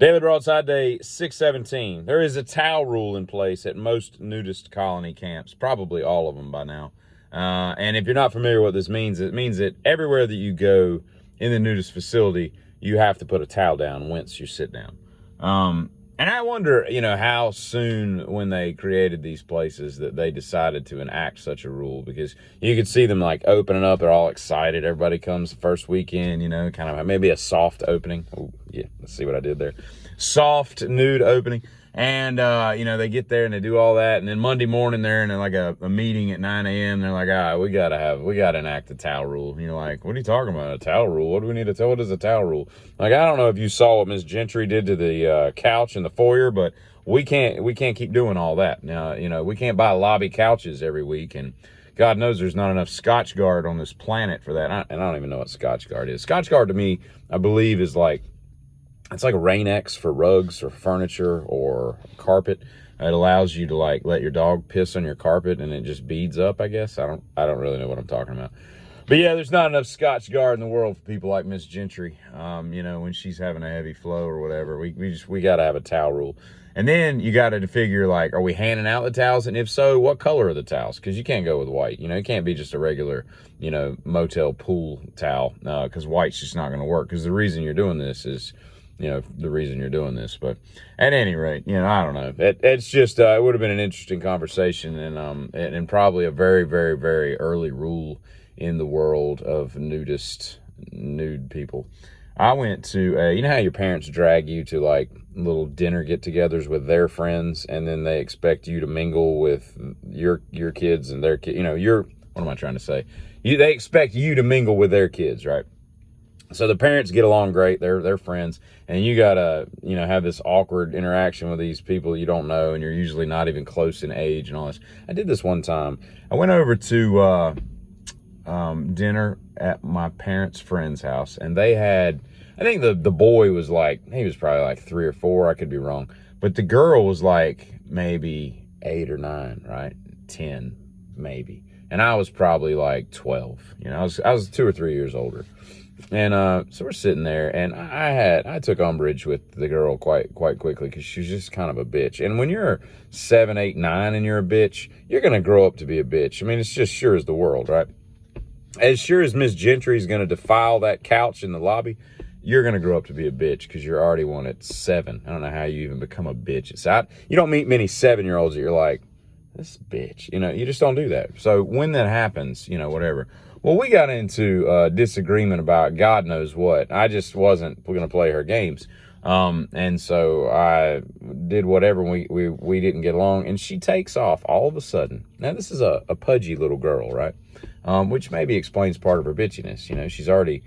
Daily Broadside Day 617. There is a towel rule in place at most nudist colony camps, probably all of them by now. And if you're not familiar with what this means, it means that everywhere that you go in the nudist facility, you have to put a towel down once you sit down. And I wonder, how soon when they created these places that they decided to enact such a rule, because you could see them like opening up. They're all excited. Everybody comes the first weekend, kind of maybe a soft opening. Oh, yeah. Let's see what I did there. Soft nude opening. And, they get there and they do all that. And then Monday morning they're in like a meeting at 9 a.m. They're like, we got to enact a towel rule. And you're like, what are you talking about? A towel rule? What do we need to tell? What is a towel rule? Like, I don't know if you saw what Miss Gentry did to the couch in the foyer, but we can't keep doing all that. Now, we can't buy lobby couches every week. And God knows there's not enough Scotch Guard on this planet for that. And I don't even know what Scotch Guard is. Scotch Guard to me, I believe, is like, it's like a Rain-X for rugs or furniture or carpet. It allows you to like let your dog piss on your carpet and it just beads up, I guess. I don't really know what I'm talking about. But yeah, there's not enough Scotch Guard in the world for people like Miss Gentry. When she's having a heavy flow or whatever, we got to have a towel rule. And then you got to figure, like, are we handing out the towels? And if so, what color are the towels? Because you can't go with white. It can't be just a regular, motel pool towel, because white's just not going to work. Because the reason you're doing this is, the reason you're doing this. But at any rate, I don't know. It's just, it would have been an interesting conversation and probably a very, very, very early rule in the world of nude people. I went to, how your parents drag you to like little dinner get-togethers with their friends, and then they expect you to mingle with your kids and their kids. What am I trying to say? They expect you to mingle with their kids, right? So the parents get along great. They're friends. And you got to, have this awkward interaction with these people you don't know, and you're usually not even close in age and all this. I did this one time. I went over to dinner at my parents' friend's house, and they had, I think the boy was like, he was probably like 3 or 4. I could be wrong. But the girl was like maybe 8 or 9, right? 10, maybe. And I was probably like 12. I was 2 or 3 years older. And so we're sitting there, and I took umbrage with the girl quite quickly because she was just kind of a bitch. And when you're 7, 8, 9 and you're a bitch, you're going to grow up to be a bitch. I mean, it's just sure as the world, right? As sure as Miss Gentry's going to defile that couch in the lobby, you're going to grow up to be a bitch because you're already one at 7. I don't know how you even become a bitch. You don't meet many 7-year-olds that you're like, this bitch. You just don't do that. So when that happens, whatever. Well, we got into disagreement about God knows what. I just wasn't going to play her games. And so I did whatever. We didn't get along. And she takes off all of a sudden. Now, this is a pudgy little girl, right? Which maybe explains part of her bitchiness. She's already,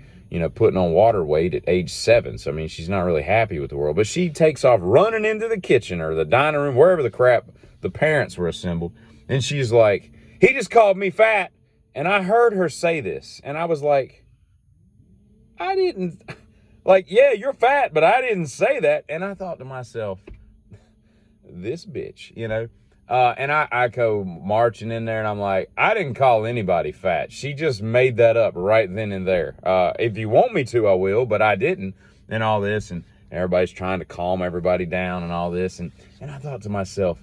putting on water weight at age 7. So, I mean, she's not really happy with the world. But she takes off running into the kitchen or the dining room, wherever the crap the parents were assembled. And she's like, he just called me fat. And I heard her say this, and I was like, I didn't, like, yeah, you're fat, but I didn't say that. And I thought to myself, this bitch, and I go marching in there, and I'm like, I didn't call anybody fat. She just made that up right then and there. If you want me to, I will, but I didn't, and all this, and everybody's trying to calm everybody down and all this. And I thought to myself,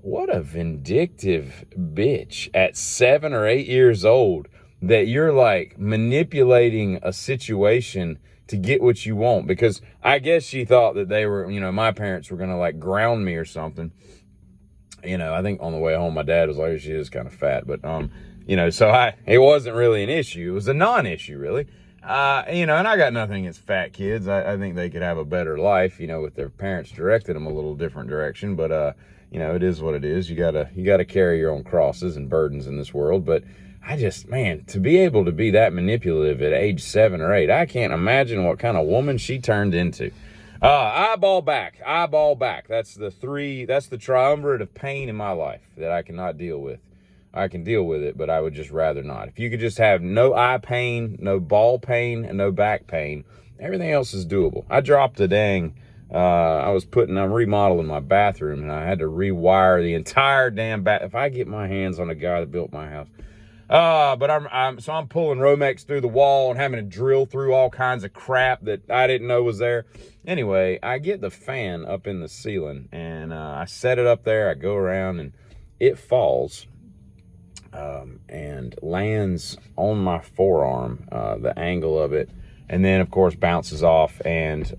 what a vindictive bitch at 7 or 8 years old that you're like manipulating a situation to get what you want. Because I guess she thought that they were, my parents were going to like ground me or something. I think on the way home, my dad was like, she is kind of fat, but, so it wasn't really an issue. It was a non-issue really. And I got nothing against fat kids. I think they could have a better life, with their parents directing them a little different direction. But, it is what it is. You gotta carry your own crosses and burdens in this world. But I just, man, to be able to be that manipulative at age 7 or 8, I can't imagine what kind of woman she turned into. Eyeball back. That's the triumvirate of pain in my life that I cannot deal with. I can deal with it, but I would just rather not. If you could just have no eye pain, no ball pain, and no back pain, everything else is doable. I dropped a dang, I'm remodeling my bathroom, and I had to rewire the entire damn if I get my hands on a guy that built my house, But I'm pulling Romex through the wall and having to drill through all kinds of crap that I didn't know was there. Anyway, I get the fan up in the ceiling, and I set it up there. I go around, and it falls and lands on my forearm, the angle of it, and then, of course, bounces off and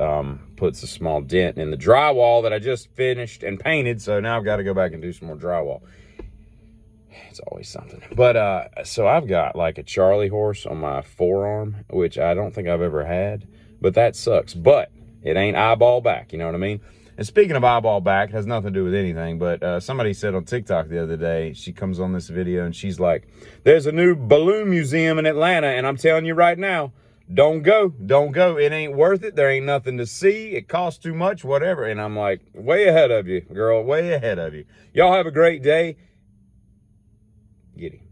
puts a small dent in the drywall that I just finished and painted, so now I've got to go back and do some more drywall. It's always something. But so I've got like a Charlie horse on my forearm, which I don't think I've ever had, but that sucks. But it ain't eyeball back, you know what I mean? And speaking of eyeball back, it has nothing to do with anything, but somebody said on TikTok the other day, she comes on this video and she's like, there's a new balloon museum in Atlanta, and I'm telling you right now, don't go. It ain't worth it. There ain't nothing to see. It costs too much, whatever. And I'm like, way ahead of you, girl, way ahead of you. Y'all have a great day. Giddy.